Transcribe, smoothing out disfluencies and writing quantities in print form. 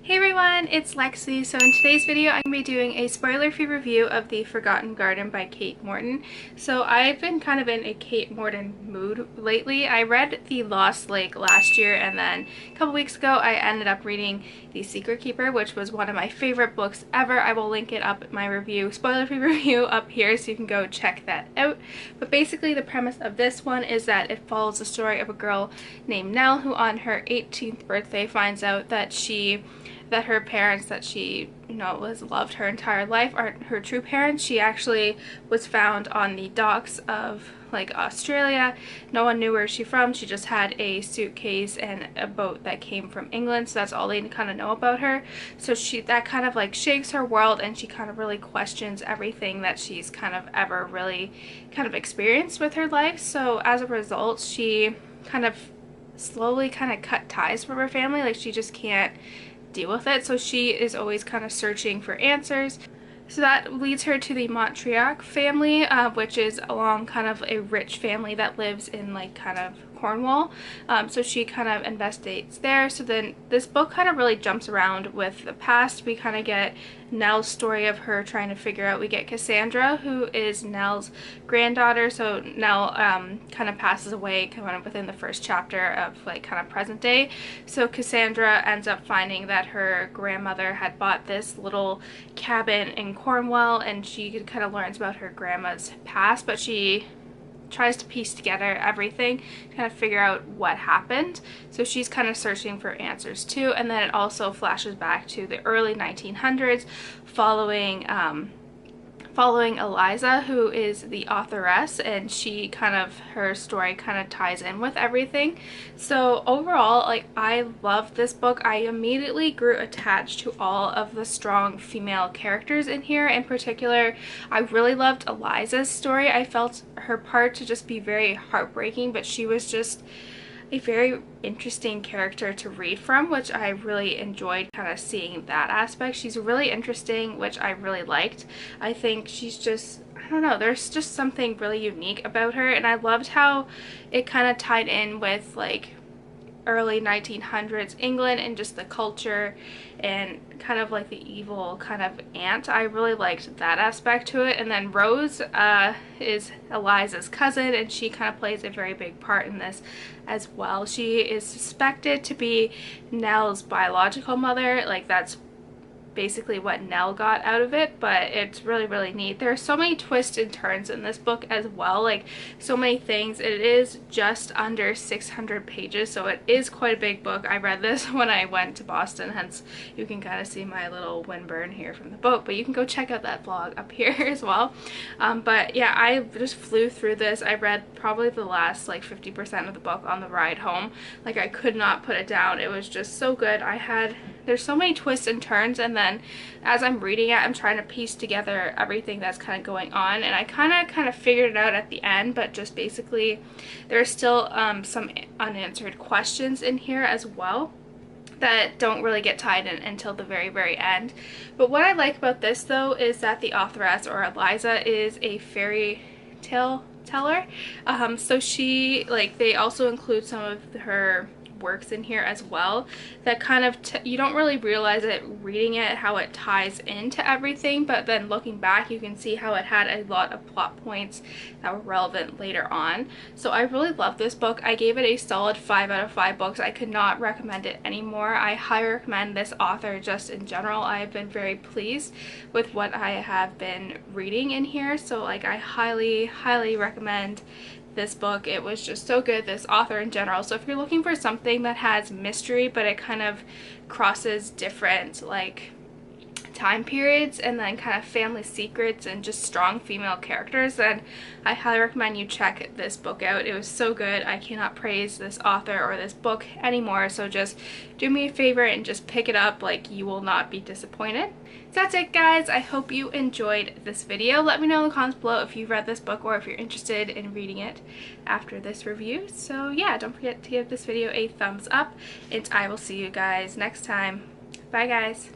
Hey everyone, it's Lexi. So in today's video I'm going to be doing a spoiler-free review of The Forgotten Garden by Kate Morton. So I've been kind of in a Kate Morton mood lately. I read The Lost Lake last year, and then a couple weeks ago I ended up reading The Secret Keeper, which was one of my favorite books ever. I will link it up in my review, spoiler-free review up here, so you can go check that out. But basically the premise of this one is that it follows the story of a girl named Nell who on her 18th birthday finds out that her parents that she was loved her entire life aren't her true parents. She actually was found on the docks of Australia. No one knew where she's from. She just had a suitcase and a boat that came from England, so that's all they kind of know about her. So that kind of shakes her world, and she kind of really questions everything that she's kind of ever really kind of experienced with her life. So as a result, she kind of slowly kind of cut ties from her family. She just can't deal with it, so she is always kind of searching for answers. So that leads her to the Montreal family, which is along kind of a rich family that lives in kind of Cornwall. So she kind of investigates there. So then this book kind of really jumps around with the past. We kind of get Nell's story of her trying to figure out. We get Cassandra, who is Nell's granddaughter. So Nell kind of passes away kind of within the first chapter of kind of present day. So Cassandra ends up finding that her grandmother had bought this little cabin in Cornwall, and she kind of learns about her grandma's past, but she tries to piece together everything, kind of figure out what happened. So she's kind of searching for answers too. And then it also flashes back to the early 1900s following Eliza, who is the authoress, and her story kind of ties in with everything. So overall, I loved this book. I immediately grew attached to all of the strong female characters in here. In particular, I really loved Eliza's story. I felt her part to just be very heartbreaking, but she was just a very interesting character to read from, which I really enjoyed kind of seeing that aspect. She's really interesting, which I really liked. I think she's just, I don't know, there's just something really unique about her, and I loved how it kind of tied in with early 1900s England and just the culture and kind of the evil kind of aunt. I really liked that aspect to it. And then Rose is Eliza's cousin, and she kind of plays a very big part in this as well. She is suspected to be Nell's biological mother. That's basically what Nell got out of it, but it's really, really neat. There are so many twists and turns in this book as well, so many things. It is just under 600 pages, so it is quite a big book. I read this when I went to Boston, hence you can kind of see my little windburn here from the boat, but you can go check out that vlog up here as well. But yeah, I just flew through this. I read probably the last 50% of the book on the ride home. I could not put it down. It was just so good. There's so many twists and turns, and then as I'm reading it, I'm trying to piece together everything that's kind of going on, and I kind of figured it out at the end, but just basically there's still some unanswered questions in here as well that don't really get tied in until the very, very end. But what I like about this though is that the authoress, or Eliza, is a fairy tale teller. So she, they also include some of her works in here as well that kind of you don't really realize it reading it how it ties into everything, but then looking back you can see how it had a lot of plot points that were relevant later on. So I really love this book. I gave it a solid 5 out of 5 books. I could not recommend it anymore. I highly recommend this author just in general. I have been very pleased with what I have been reading in here, so I highly recommend this book. It was just so good, this author in general. So if you're looking for something that has mystery but it kind of crosses different time periods and then kind of family secrets and just strong female characters, then I highly recommend you check this book out. It was so good. I cannot praise this author or this book anymore, so just do me a favor and just pick it up. You will not be disappointed. So that's it, guys. I hope you enjoyed this video. Let me know in the comments below if you've read this book or if you're interested in reading it after this review. So yeah, don't forget to give this video a thumbs up, and I will see you guys next time. Bye, guys.